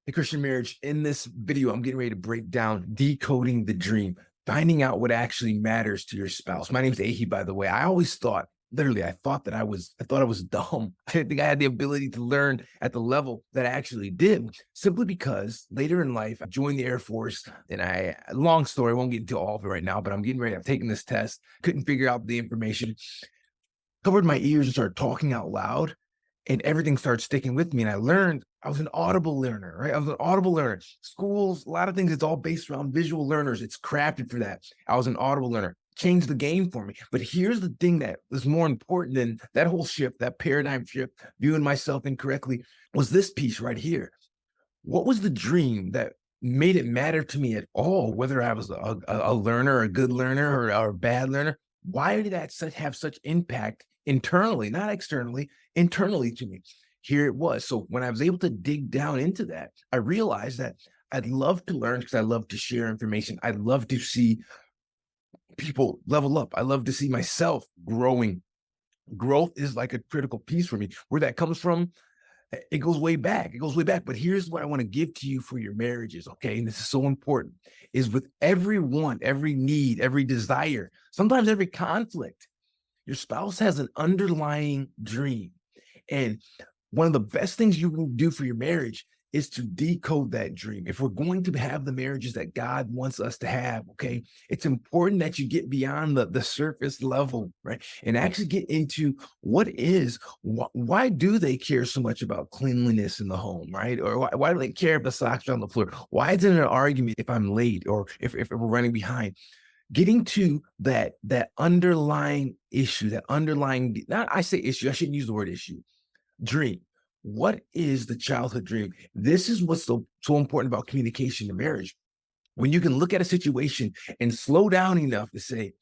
Hey, Christian Marriage. In this video, I'm getting ready to break down decoding the dream, finding out what actually matters to your spouse. My name's Ahi, by the way. I always thought, literally, I thought I was dumb. I didn't think I had the ability to learn at the level that I actually did, simply because later in life, I joined the Air Force and long story, I won't get into all of it right now, but I'm getting ready. I'm taking this test, couldn't figure out the information, covered my ears and started talking out loud, and everything started sticking with me. And I learned I was an audible learner, right? I was an audible learner. Schools, a lot of things, it's all based around visual learners. It's crafted for that. I was an audible learner. Changed the game for me. But here's the thing that was more important than that whole shift, that paradigm shift, viewing myself incorrectly, was this piece right here. What was the dream that made it matter to me at all, whether I was a learner, a good learner, or a bad learner? Why did that have such impact internally, not externally, internally to me? Here it was. So when I was able to dig down into that, I realized that I'd love to learn because I love to share information. I'd love to see people level up. I love to see myself growing. Growth is like a critical piece for me. Where that comes from, it goes way back. It goes way back. But here's what I want to give to you for your marriages, okay? And this is so important, is with every want, every need, every desire, sometimes every conflict, your spouse has an underlying dream. And one of the best things you can do for your marriage is to decode that dream. If we're going to have the marriages that God wants us to have, okay, it's important that you get beyond the surface level, right? And actually get into why do they care so much about cleanliness in the home, right? Or why do they care if the socks are on the floor? Why is it an argument if I'm late or if we're running behind? Getting to that underlying issue, that underlying, not I say issue, I shouldn't use the word issue, dream. What is the childhood dream? This is what's so important about communication in marriage. When you can look at a situation and slow down enough to say,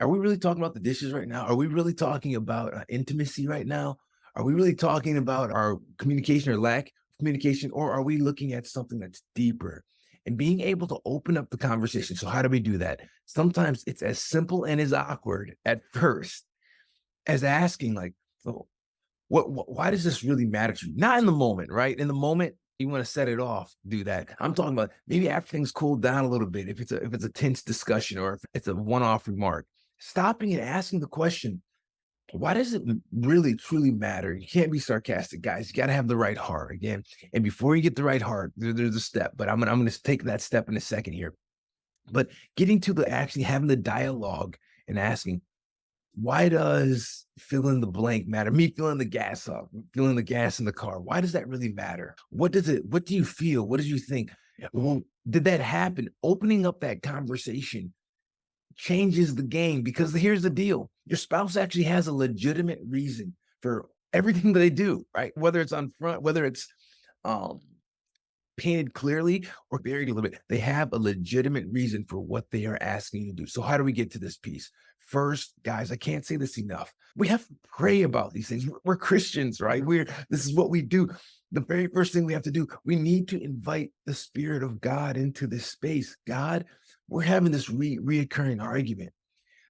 are we really talking about the dishes right now? Are we really talking about intimacy right now? Are we really talking about our communication or lack of communication? Or are we looking at something that's deeper? And being able to open up the conversation. So how do we do that? Sometimes it's as simple and as awkward at first as asking, like, so why does this really matter to you? Not in the moment, right? In the moment, you want to set it off, do that. I'm talking about maybe after things cool down a little bit, if it's a tense discussion or if it's a one-off remark, stopping and asking the question, why does it really truly matter? You can't be sarcastic, guys. You got to have the right heart again. And before you get the right heart, there's a step, but I'm gonna take that step in a second here. But getting to the actually having the dialogue and asking, why does fill in the blank matter? Me filling the gas up, filling the gas in the car. Why does that really matter? What do you feel? What did you think? Well, did that happen? Opening up that conversation changes the game, because here's the deal. Your spouse actually has a legitimate reason for everything that they do, right? Whether it's on front, whether it's um painted clearly or buried a little bit, they have a legitimate reason for what they are asking you to do. So how do we get to this piece? First, guys, I can't say this enough. We have to pray about these things. We're Christians, right? This is what we do. The very first thing we have to do, we need to invite the Spirit of God into this space. God, we're having this reoccurring argument.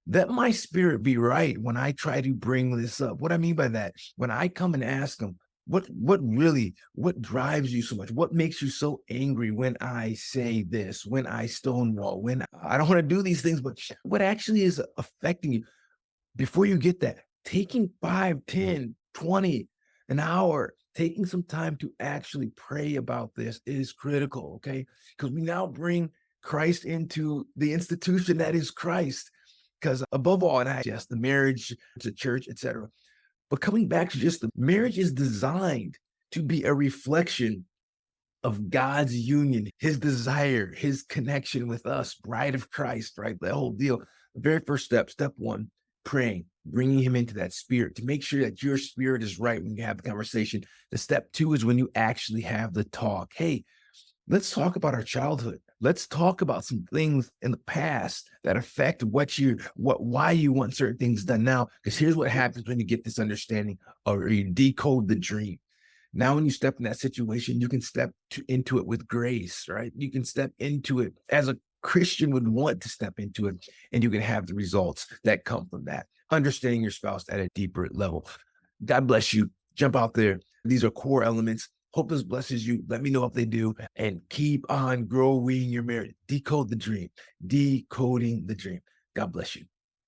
Let my spirit be right when I try to bring this up. What I mean by that, when I come and ask them, what drives you so much? What makes you so angry when I say this, when I stonewall, when I don't want to do these things, but what actually is affecting you? Before you get that, taking 5, 10, 20, an hour, taking some time to actually pray about this is critical, okay? Because we now bring Christ into the institution that is Christ. Because above all, and I yes, the marriage, the church, etc. But coming back to just the marriage is designed to be a reflection of God's union, his desire, his connection with us, bride of Christ, right? The whole deal. The very first step one, praying, bringing him into that spirit to make sure that your spirit is right when you have the conversation. The step two is when you actually have the talk. Hey, let's talk about our childhood. Let's talk about some things in the past that affect why you want certain things done now. Because here's what happens when you get this understanding or you decode the dream. Now, when you step in that situation, you can step into it with grace, right? You can step into it as a Christian would want to step into it, and you can have the results that come from that. Understanding your spouse at a deeper level. God bless you. Jump out there. These are core elements. Hope this blesses you. Let me know if they do. And keep on growing your marriage. Decode the dream. Decoding the dream. God bless you.